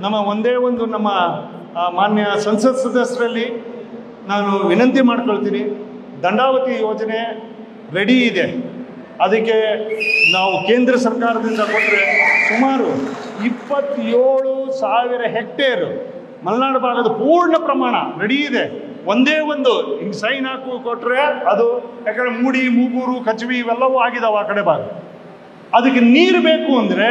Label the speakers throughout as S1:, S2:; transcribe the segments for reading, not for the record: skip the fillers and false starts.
S1: ನಮ್ಮ ಒಂದೇ ಒಂದು ನಮ್ಮ ಮಾನ್ಯ ಸಂಸತ್ ಸದಸ್ಯರಲ್ಲಿ ನಾನು ವಿನಂತಿ ಮಾಡ್ಕೊಳ್ತೀನಿ, ದಂಡಾವತಿ ಯೋಜನೆ ರೆಡಿ ಇದೆ. ಅದಕ್ಕೆ ನಾವು ಕೇಂದ್ರ ಸರ್ಕಾರದಿಂದ ಕೊಟ್ಟರೆ ಸುಮಾರು 27,000 ಹೆಕ್ಟೇರ್ ಮಲೆನಾಡು ಭಾಗದ ಪೂರ್ಣ ಪ್ರಮಾಣ ರೆಡಿ ಇದೆ. ಒಂದೇ ಒಂದು ಹಿಂಗೆ ಸೈನ್ ಹಾಕಿ ಕೊಟ್ಟರೆ ಅದು, ಯಾಕಂದರೆ ಮೂಡಿ, ಮೂಗೂರು, ಕಚವಿ ಇವೆಲ್ಲವೂ ಆಗಿದಾವೆ ಆ ಕಡೆ ಭಾಗ. ಅದಕ್ಕೆ ನೀರು ಬೇಕು ಅಂದರೆ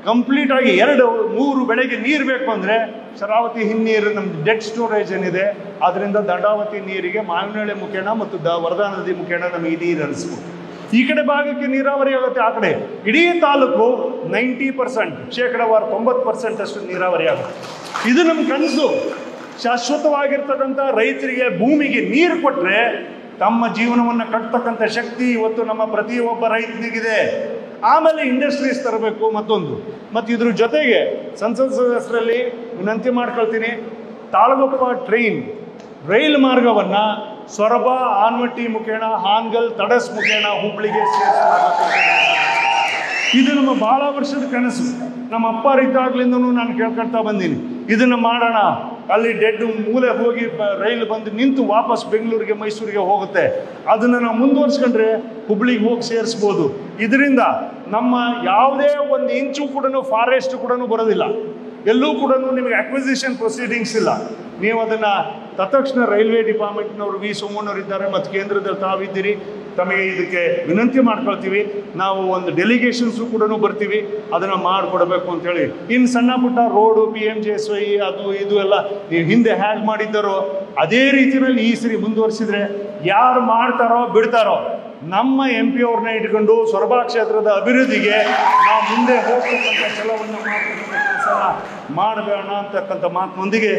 S1: ಕಂಪ್ಲೀಟಾಗಿ 2-3 ಬೆಳೆಗೆ ನೀರು ಬೇಕು ಅಂದರೆ ಶರಾವತಿ ಹಿನ್ನೀರು ನಮ್ದು ಡೆಡ್ ಸ್ಟೋರೇಜ್ ಏನಿದೆ ಅದರಿಂದ ದಂಡಾವತಿ ನೀರಿಗೆ ಮಾವಿನಹಳ್ಳಿ ಮುಖೇಣ ಮತ್ತು ವರದಾ ನದಿ ಮುಖೇಣ ನಮಗೆ ನೀರು ಹರಿಸ್ಬೋದು. ಈ ಕಡೆ ಭಾಗಕ್ಕೆ ನೀರಾವರಿ ಆಗುತ್ತೆ, ಆ ಕಡೆ ಇಡೀ ತಾಲೂಕು 90% ಶೇಕಡವಾರು 90% ಅಷ್ಟು ನೀರಾವರಿ ಆಗುತ್ತೆ. ಇದು ನಮ್ಮ ಕನಸು. ಶಾಶ್ವತವಾಗಿರ್ತಕ್ಕಂಥ ರೈತರಿಗೆ ಭೂಮಿಗೆ ನೀರು ಕೊಟ್ಟರೆ ತಮ್ಮ ಜೀವನವನ್ನು ಕಟ್ತಕ್ಕಂಥ ಶಕ್ತಿ ಇವತ್ತು ನಮ್ಮ ಪ್ರತಿಯೊಬ್ಬ ರೈತನಿಗಿದೆ. ಆಮೇಲೆ ಇಂಡಸ್ಟ್ರೀಸ್ ತರಬೇಕು ಮತ್ತೊಂದು. ಮತ್ತು ಇದ್ರ ಜೊತೆಗೆ ಸಂಸತ್ ಸದಸ್ಯರಲ್ಲಿ ವಿನಂತಿ ಮಾಡ್ಕೊಳ್ತೀನಿ, ತಾಳಗೊಪ್ಪ ರೈಲ್ ಮಾರ್ಗವನ್ನು ಸೊರಬ, ಆನ್ಮಟ್ಟಿ ಮುಖೇಣ, ಹಾನಗಲ್, ತಡಸ್ ಮುಖೇಣ ಹುಬ್ಳಿಗೆ ಸೇರಿಸಬೇಕು. ಇದು ನಮ್ಮ ಭಾಳ ವರ್ಷದ ಕನಸು. ನಮ್ಮ ಅಪ್ಪರಿದ್ದಾಗ್ಲಿಂದನೂ ನಾನು ಕೇಳ್ಕೊಳ್ತಾ ಬಂದೀನಿ, ಇದನ್ನು ಮಾಡೋಣ. ಅಲ್ಲಿ ಡೆಡ್ ಮೂಲೆ ಹೋಗಿ ರೈಲು ಬಂದು ನಿಂತು ವಾಪಸ್ ಬೆಂಗಳೂರಿಗೆ, ಮೈಸೂರಿಗೆ ಹೋಗುತ್ತೆ. ಅದನ್ನು ನಾವು ಮುಂದುವರ್ಸ್ಕೊಂಡ್ರೆ ಹುಬ್ಳಿಗೆ ಹೋಗಿ ಸೇರಿಸ್ಬೋದು. ಇದರಿಂದ ನಮ್ಮ ಯಾವುದೇ ಒಂದು ಇಂಚು ಕೂಡ ಫಾರೆಸ್ಟ್ ಕೂಡ ಬರೋದಿಲ್ಲ, ಎಲ್ಲೂ ಕೂಡ ನಿಮಗೆ ಅಕ್ವಿಸಿಷನ್ ಪ್ರೊಸೀಡಿಂಗ್ಸ್ ಇಲ್ಲ. ನೀವು ಅದನ್ನು ತತ್ಕ್ಷಣ ರೈಲ್ವೆ ಡಿಪಾರ್ಟ್ಮೆಂಟ್ನವರು ವಿ ಸೋಮಣ್ಣವ್ರು ಇದ್ದಾರೆ ಮತ್ತು ಕೇಂದ್ರದಲ್ಲಿ ತಾವಿದ್ದೀರಿ, ತಮಗೆ ಇದಕ್ಕೆ ವಿನಂತಿ ಮಾಡ್ಕೊಳ್ತೀವಿ. ನಾವು ಒಂದು ಡೆಲಿಗೇಷನ್ಸು ಕೂಡ ಬರ್ತೀವಿ, ಅದನ್ನು ಮಾಡಿಕೊಡ್ಬೇಕು ಅಂತೇಳಿ. ಇನ್ನು ಸಣ್ಣ ಪುಟ್ಟ ರೋಡು, PMGSY ಅದು ಇದು ಎಲ್ಲ ನೀವು ಹಿಂದೆ ಹ್ಯಾಗ್ ಮಾಡಿದ್ದಾರೋ ಅದೇ ರೀತಿಯಲ್ಲಿ ಈ ಸರಿ ಮುಂದುವರಿಸಿದ್ರೆ ಯಾರು ಮಾಡ್ತಾರೋ ಬಿಡ್ತಾರೋ ನಮ್ಮ MP ಅವ್ರನ್ನ ಇಟ್ಕೊಂಡು ಸೊರಬ ಕ್ಷೇತ್ರದ ಅಭಿವೃದ್ಧಿಗೆ ನಾವು ಮುಂದೆ ಹೋಗ್ತಕ್ಕಂಥ ಕೆಲವನ್ನು ಮಾಡಬೇಡ ಅಂತಕ್ಕಂಥ ಮಾತಿನೊಂದಿಗೆ